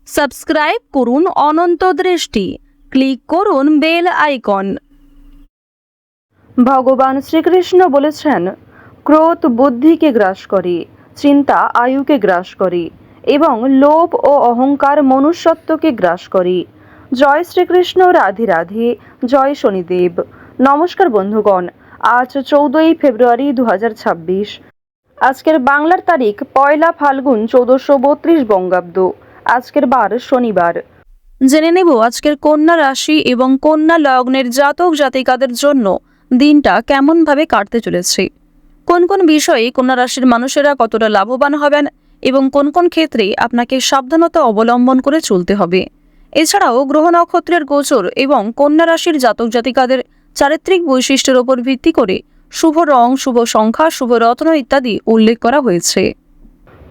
Subscribe করুন অনন্ত দৃষ্টি, click করুন বেল আইকন। ভগবান শ্রীকৃষ্ণ বলেছেন, ক্রোধ বুদ্ধিকে গ্রাস করে, চিন্তা আয়ুকে গ্রাস করে এবং লোভ ও অহংকার মনুষ্যত্বকে গ্রাস করে। জয় শ্রীকৃষ্ণ, রাধে রাধে, জয় শনিদেব। নমস্কার বন্ধুগণ, আজ 14ই ফেব্রুয়ারি 2026। আজকের বাংলার তারিখ 1 ফাল্গুন 1432 বঙ্গাব্দ। আজকের বার শনিবার। জেনে নেব আজকের কন্যা রাশি এবং কন্যা লগ্নের জাতক জাতিকাদের জন্য দিনটা কেমনভাবে কাটতে চলেছে, কোন কোন বিষয়ে কন্যা রাশির মানুষেরা কতটা লাভবান হবেন এবং কোন কোন ক্ষেত্রে আপনাকে সাবধানতা অবলম্বন করে চলতে হবে। এছাড়াও গ্রহ নক্ষত্রের গোচর এবং কন্যা রাশির জাতক জাতিকাদের চারিত্রিক বৈশিষ্ট্যের উপর ভিত্তি করে শুভ রং, শুভ সংখ্যা, শুভ রত্ন ইত্যাদি উল্লেখ করা হয়েছে।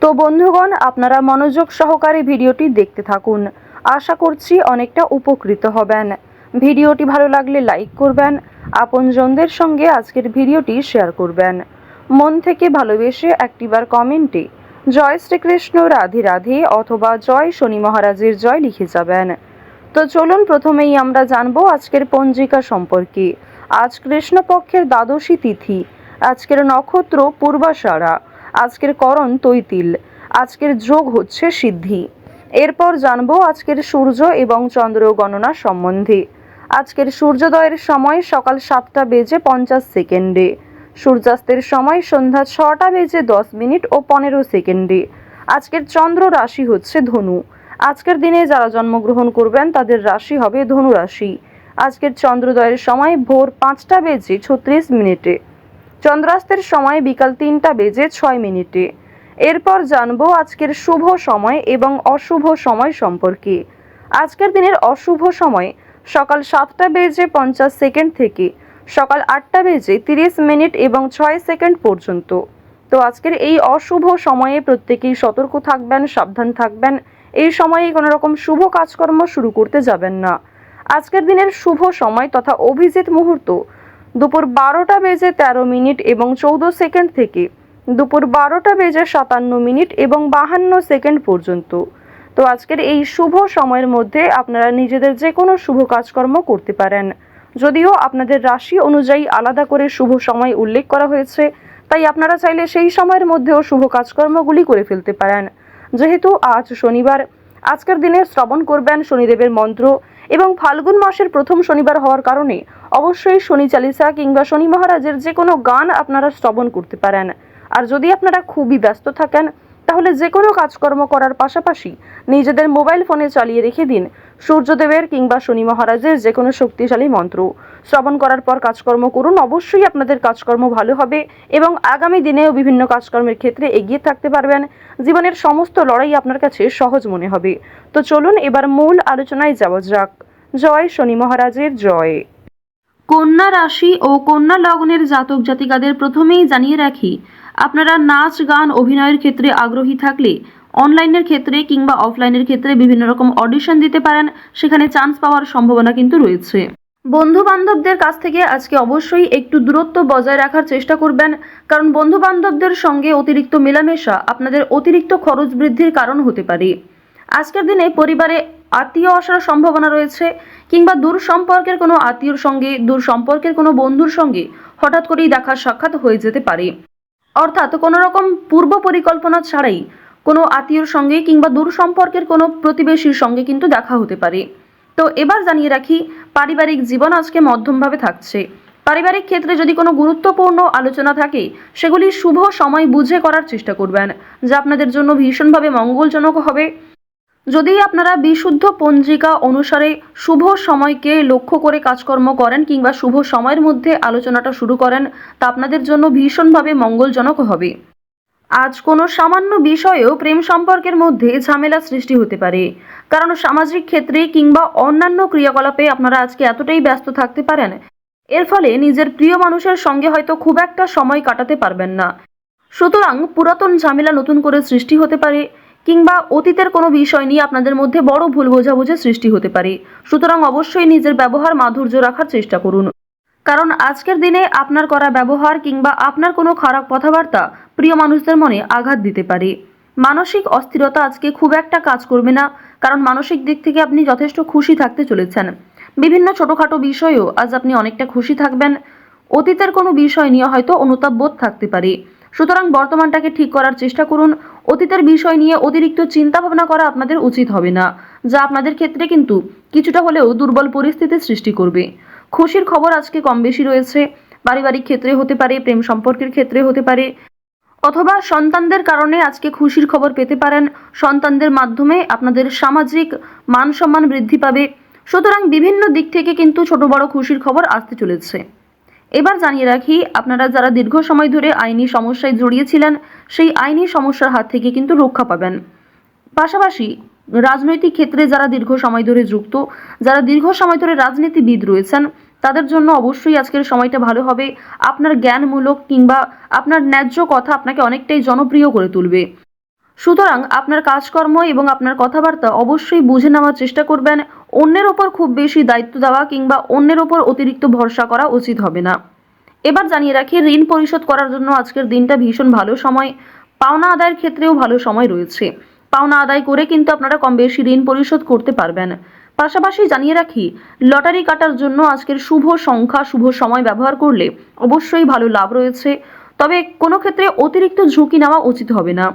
তো বন্ধুগণ, আপনারা মনোযোগ সহকারে ভিডিওটি দেখতে থাকুন। আশা করছি অনেকটা উপকৃত হবেন। ভিডিওটি ভালো লাগলে লাইক করবেন, আপনজনদের সঙ্গে আজকের ভিডিওটি শেয়ার করবেন। মন থেকে ভালোবেসে একটিবার কমেন্টে জয় শ্রীকৃষ্ণ, রাধে রাধে অথবা জয় শনি মহারাজের জয় লিখে যাবেন। তো চলুন প্রথমেই আমরা জানবো আজকের পঞ্জিকা সম্পর্কে। আজ কৃষ্ণপক্ষের দ্বাদশী তিথি, আজকের নক্ষত্র পূর্বাষাঢ়া, আজকের করণ তৈতিল, আজকের যোগ হচ্ছে সিদ্ধি। এরপর জানবো আজকের সূর্য এবং চন্দ্র গণনা সম্বন্ধে। আজকের সূর্যোদয়ের সময় সকাল 7টা বেজে 50 সেকেন্ডে, সূর্যাস্তের সময় সন্ধ্যা 6টা বেজে 10 মিনিট ও 15 সেকেন্ডে। আজকের চন্দ্র রাশি হচ্ছে ধনু। আজকের দিনে যারা জন্মগ্রহণ করবেন তাদের রাশি হবে ধনু রাশি। আজকের চন্দ্রোদয়ের সময় ভোর 5টা বেজে 36 মিনিটে, চন্দ্রাস্তের সময় বিকাল 3টা বেজে 6 মিনিটে। এরপর জানবো আজকের শুভ সময় এবং অশুভ সময় সম্পর্কে। আজকের দিনের অশুভ সময় সকাল 7টা বেজে 50 সেকেন্ড থেকে সকাল 8টা বেজে 30 মিনিট এবং 6 সেকেন্ড পর্যন্ত। তো আজকের এই অশুভ সময়ে প্রত্যেকেই সতর্ক থাকবেন, সাবধান থাকবেন। এই সময়ে কোনো রকম শুভ কাজকর্ম শুরু করতে যাবেন না। আজকের দিনের শুভ সময় তথা অভিজিৎ মুহূর্ত দুপুর 12টা বেজে 13 মিনিট এবং 14 সেকেন্ড থেকে দুপুর 12টা বেজে 57 মিনিট এবং 52 সেকেন্ড পর্যন্ত। তো আজকের এই শুভ সময়ের মধ্যে আপনারা নিজেদের যে কোনো শুভ কাজকর্ম করতে পারেন। যদিও আপনাদের রাশি অনুযায়ী আলাদা করে শুভ সময় উল্লেখ করা হয়েছে, তাই আপনারা চাইলে সেই সময়ের মধ্যেও শুভ কাজকর্মগুলি করে ফেলতে পারেন। যেহেতু আজ শনিবার, আজকের দিনে শ্রবণ করবেন শনিদেবের মন্ত্র এবং ফাল্গুন মাসের প্রথম শনিবার হওয়ার কারণে অবশ্যই শনি চালিসা কিংবা শনি মহারাজের যে কোনো গান আপনারা শ্রবণ করতে পারেন। আর যদি আপনারা খুবই ব্যস্ত থাকেন তাহলে যে কোনো কাজকর্ম করার পাশাপাশি নিজেদের মোবাইল ফোনে চালিয়ে রেখে দিন সূর্যদেবের কিংবা শনি মহারাজের যে কোনো শক্তিশালী মন্ত্র। শ্রবণ করার পর কাজকর্ম করুন, অবশ্যই আপনাদের কাজকর্ম ভালো হবে এবং আগামী দিনেও বিভিন্ন কাজকর্মের ক্ষেত্রে এগিয়ে থাকতে পারবেন। জীবনের সমস্ত লড়াই আপনার কাছে সহজ মনে হবে। তো চলুন এবার মূল আলোচনায় যাওয়া যাক। জয় শনি মহারাজের জয়। কন্যা রাশি ও কন্যা লগ্নের জাতক জাতিকাদের প্রথমেই জানিয়ে রাখি, আপনারা নাচ, গান, অভিনয়ের ক্ষেত্রে আগ্রহী থাকলে অনলাইনের ক্ষেত্রে কিংবা অফলাইনের ক্ষেত্রে বিভিন্ন রকম অডিশন দিতে পারেন, সেখানে চান্স পাওয়ার সম্ভাবনা কিন্তু রয়েছে। বন্ধু বান্ধবদের কাছ থেকে আজকে অবশ্যই একটু দূরত্ব বজায় রাখার চেষ্টা করবেন, কারণ বন্ধু বান্ধবদের সঙ্গে অতিরিক্ত মেলামেশা আপনাদের অতিরিক্ত খরচ বৃদ্ধির কারণ হতে পারে। আজকের দিনে পরিবারে আত্মীয় আসার সম্ভাবনা রয়েছে কিংবা দূর সম্পর্কের কোনো আত্মীয়র সঙ্গে, দূর সম্পর্কের কোনো বন্ধুর সঙ্গে হঠাৎ করেই দেখা সাক্ষাৎ হয়ে যেতে পারে। অর্থাৎ কোনো রকম পূর্ব পরিকল্পনা ছাড়াই কোনো আত্মীয়র সঙ্গে কিংবা দূর সম্পর্কের কোনো প্রতিবেশীর সঙ্গে কিন্তু দেখা হতে পারে। তো এবার জানিয়ে রাখি, পারিবারিক জীবন আজকে মধ্যমভাবে থাকছে। পারিবারিক ক্ষেত্রে যদি কোনো গুরুত্বপূর্ণ আলোচনা থাকে সেগুলি শুভ সময় বুঝে করার চেষ্টা করবেন, যা আপনাদের জন্য ভীষণভাবে মঙ্গলজনক হবে। যদি আপনারা বিশুদ্ধ পঞ্জিকা অনুসারে শুভ সময়কে লক্ষ্য করে কাজকর্ম করেন কিংবা শুভ সময়ের মধ্যে আলোচনাটা শুরু করেন, তা আপনাদের জন্য ভীষণভাবে মঙ্গলজনক হবে। আজ কোনো সামান্য বিষয়েও প্রেম সম্পর্কের মধ্যে ঝামেলা সৃষ্টি হতে পারে, কারণ সামাজিক ক্ষেত্রে কিংবা অন্যান্য ক্রিয়াকলাপে আপনারা আজকে এতটাই ব্যস্ত থাকতে পারেন, এর ফলে নিজের প্রিয় মানুষের সঙ্গে হয়তো খুব একটা সময় কাটাতে পারবেন না। সুতরাং পুরাতন ঝামেলা নতুন করে সৃষ্টি হতে পারে কিংবা অতীতের কোনো বিষয় নিয়ে আপনাদের মধ্যে বড় ভুল বোঝাবুঝি সৃষ্টি হতে পারে। সুতরাং অবশ্যই নিজের ব্যবহার মাধুর্য রাখার চেষ্টা করুন, কারণ আজকের দিনে আপনার করা ব্যবহার কিংবা আপনার কোনো খারাপ কথাবার্তা প্রিয় মানুষদের মনে আঘাত দিতে পারে। মানসিক অস্থিরতা আজকে খুব একটা কাজ করবে না, কারণ মানসিক দিক থেকে আপনি যথেষ্ট খুশি থাকতে চলেছেন। বিভিন্ন ছোটখাটো বিষয়েও আজ আপনি অনেকটা খুশি থাকবেন। অতীতের কোনো বিষয় নিয়ে হয়তো অনুতাপ বোধ থাকতে পারে, সুতরাং বর্তমানটাকে ঠিক করার চেষ্টা করুন। অতীতের বিষয় নিয়ে অতিরিক্ত চিন্তা ভাবনা করা আপনাদের উচিত হবে না, যা আপনাদের ক্ষেত্রে কিন্তু কিছুটা হলেও দুর্বল পরিস্থিতির সৃষ্টি করবে। খুশির খবর আজকে কম বেশি রয়েছে, পারিবারিক ক্ষেত্রে হতে পারে, প্রেম সম্পর্কের ক্ষেত্রে হতে পারে, অথবা সন্তানদের কারণে আজকে খুশির খবর পেতে পারেন। সন্তানদের মাধ্যমে আপনাদের সামাজিক মান সম্মান বৃদ্ধি পাবে। সুতরাং বিভিন্ন দিক থেকে কিন্তু ছোট বড় খুশির খবর আসতে চলেছে। এবার জানিয়ে রাখি, আপনারা যারা দীর্ঘ সময় ধরে আইনি সমস্যায় জড়িয়েছিলেন, সেই আইনি সমস্যার হাত থেকে কিন্তু রক্ষা পাবেন। পাশাপাশি রাজনৈতিক ক্ষেত্রে যারা দীর্ঘ সময় ধরে যুক্ত, যারা দীর্ঘ সময় ধরে রাজনীতিবিদ রয়েছেন, তাদের জন্য অবশ্যই আজকের সময়টা ভালো হবে। আপনার জ্ঞানমূলক কিংবা আপনার ন্যায্য কথা আপনাকে অনেকটাই জনপ্রিয় করে তুলবে। সুতরাং আপনার কাজকর্ম এবং আপনার কথাবার্তা অবশ্যই বুঝে নেওয়ার চেষ্টা করবেন। অন্যের ওপর খুব বেশি দায়িত্ব দেওয়া কিংবা অন্যের ওপর অতিরিক্ত ভরসা করা উচিত হবে না। এবার জানিয়ে রাখি, ঋণ পরিশোধ করার জন্য আজকের দিনটা ভীষণ ভালো সময়। পাওনা আদায়ের ক্ষেত্রেও ভালো সময় রয়েছে। পাওনা আদায় করে কিন্তু আপনারা কম বেশি ঋণ পরিশোধ করতে পারবেন। পাশাপাশি জানিয়ে রাখি, লটারি কাটার জন্য আজকের শুভ সংখ্যা, শুভ সময় ব্যবহার করলে অবশ্যই ভালো লাভ রয়েছে। তবে কোনো ক্ষেত্রে অতিরিক্ত ঝুঁকি নেওয়া উচিত হবে না।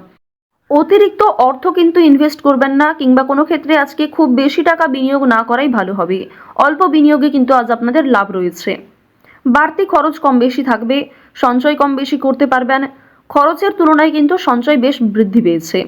অতিরিক্ত অর্থ কিন্তু ইনভেস্ট করবেন না, কিংবা কোনো ক্ষেত্রে আজকে খুব বেশি টাকা বিনিয়োগ না করাই ভালো হবে। অল্প বিনিয়োগে কিন্তু আজ আপনাদের লাভ রয়েছে। বাড়তি খরচ কম বেশি থাকবে, সঞ্চয় কম বেশি করতে পারবেন। খরচের তুলনায় কিন্তু সঞ্চয় বেশ বৃদ্ধি পেয়েছে।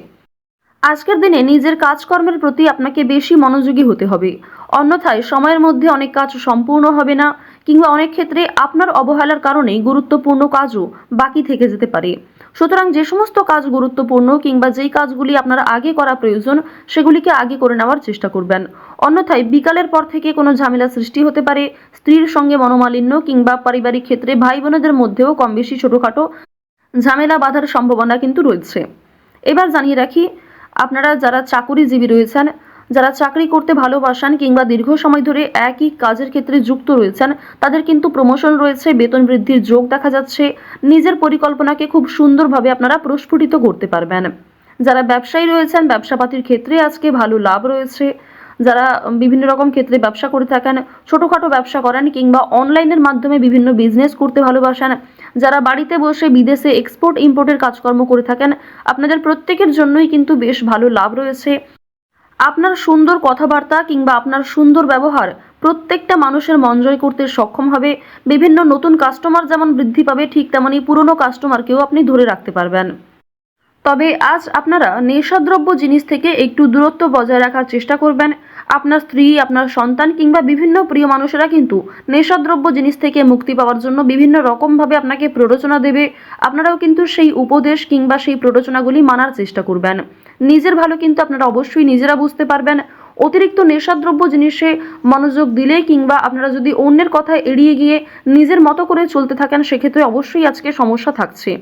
আজকের দিনে নিজের কাজকর্মের প্রতি আপনাকে বেশি মনোযোগী হতে হবে, অন্যথায় সময়ের মধ্যে অনেক কাজ সম্পূর্ণ হবে না, কিংবা অনেক ক্ষেত্রে আপনার অবহেলার কারণে গুরুত্বপূর্ণ কাজও বাকি থেকে যেতে পারে। সুতরাং যে সমস্ত কাজ গুরুত্বপূর্ণ কিংবা যেই কাজগুলি আপনার আগে করা প্রয়োজন, সেগুলিকে আগে করে নেওয়ার চেষ্টা করবেন। অন্যথায় বিকালের পর থেকে কোনো ঝামেলা সৃষ্টি হতে পারে। স্ত্রীর সঙ্গে মনোমালিন্য কিংবা পারিবারিক ক্ষেত্রে ভাই বোনেদের মধ্যেও কম বেশি ছোটখাটো ঝামেলা বাঁধার সম্ভাবনা কিন্তু রয়েছে। এবার জানিয়ে রাখি, আপনারা যারা চাকুরিজীবী রয়েছেন, যারা চাকরি করতে ভালোবাসেন কিংবা দীর্ঘ সময় ধরে একই কাজের ক্ষেত্রে যুক্ত রয়েছেন, তাদের কিন্তু প্রমোশন রয়েছে, বেতন বৃদ্ধির যোগ দেখা যাচ্ছে। নিজের পরিকল্পনাকে খুব সুন্দরভাবে আপনারা প্রস্ফুটিত করতে পারবেন। যারা ব্যবসায়ী রয়েছেন, ব্যবসাপাতির ক্ষেত্রে আজকে ভালো লাভ রয়েছে। যারা বিভিন্ন রকম ক্ষেত্রে ব্যবসা করে থাকেন, ছোটোখাটো ব্যবসা করেন কিংবা অনলাইনের মাধ্যমে বিভিন্ন বিজনেস করতে ভালোবাসেন, যারা বাড়িতে বসে বিদেশে এক্সপোর্ট ইম্পোর্টের কাজকর্ম করে থাকেন, আপনাদের প্রত্যেকের জন্যই কিন্তু বেশ ভালো লাভ রয়েছে। আপনার সুন্দর কথাবার্তা কিংবা আপনার সুন্দর ব্যবহার প্রত্যেকটা মানুষের মন জয় করতে সক্ষম হবে। বিভিন্ন নতুন কাস্টমার যেমন বৃদ্ধি পাবে, ঠিক তেমনই পুরনো কাস্টমারকেও আপনি ধরে রাখতে পারবেন। তবে আজ আপনারা নেশাদ্রব্য জিনিস থেকে একটু দূরত্ব বজায় রাখার চেষ্টা করবেন। আপনার স্ত্রী, আপনার সন্তান কিংবা বিভিন্ন প্রিয় মানুষেরা কিন্তু নেশাদ্রব্য জিনিস থেকে মুক্তি পাওয়ার জন্য বিভিন্ন রকমভাবে আপনাকে প্ররোচনা দেবে। আপনারাও কিন্তু সেই উপদেশ কিংবা সেই প্ররোচনাগুলি মানার চেষ্টা করবেন। নিজের ভালো কিন্তু আপনারা অবশ্যই নিজেরা বুঝতে পারবেন। অতিরিক্ত নেশাদ্রব্য জিনিসে মনোযোগ দিলে কিংবা আপনারা যদি অন্যের কথা এড়িয়ে গিয়ে নিজের মতো করে চলতে থাকেন, সেক্ষেত্রে অবশ্যই আজকে সমস্যা থাকছে।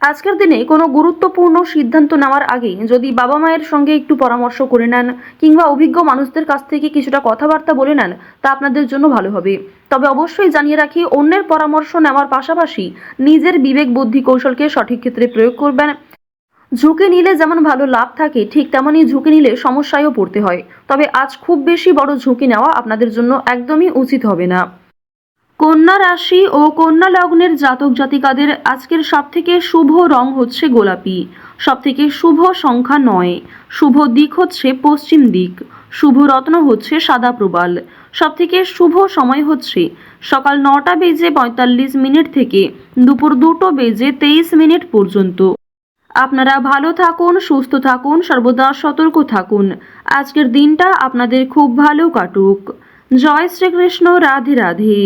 আজকের দিনে কোনো গুরুত্বপূর্ণ সিদ্ধান্ত নেওয়ার আগে যদি বাবা মায়ের সঙ্গে একটু পরামর্শ করে নেন কিংবা অভিজ্ঞ মানুষদের কাছ থেকে কিছুটা কথাবার্তা বলে নেন, তা আপনাদের জন্য ভালো হবে। তবে অবশ্যই জানিয়ে রাখি, অন্যের পরামর্শ নেওয়ার পাশাপাশি নিজের বিবেক বুদ্ধি কৌশলকে সঠিক ক্ষেত্রে প্রয়োগ করবেন। ঝুঁকি নিলে যেমন ভালো লাভ থাকে, ঠিক তেমনই ঝুঁকি নিলে সমস্যায়ও পড়তে হয়। তবে আজ খুব বেশি বড় ঝুঁকি নেওয়া আপনাদের জন্য একদমই উচিত হবে না। কন্যা রাশি ও কন্যা লগ্নের জাতক জাতিকাদের আজকের সবথেকে শুভ রং হচ্ছে গোলাপি, সবথেকে শুভ সংখ্যা 9, শুভ দিক হচ্ছে পশ্চিম দিক, শুভ রত্ন হচ্ছে সাদা প্রবাল, সবথেকে শুভ সময় হচ্ছে সকাল 9:45 থেকে দুপুর 2:23 পর্যন্ত। আপনারা ভালো থাকুন, সুস্থ থাকুন, সর্বদা সতর্ক থাকুন। আজকের দিনটা আপনাদের খুব ভালো কাটুক। জয় শ্রীকৃষ্ণ। রাধে রাধে।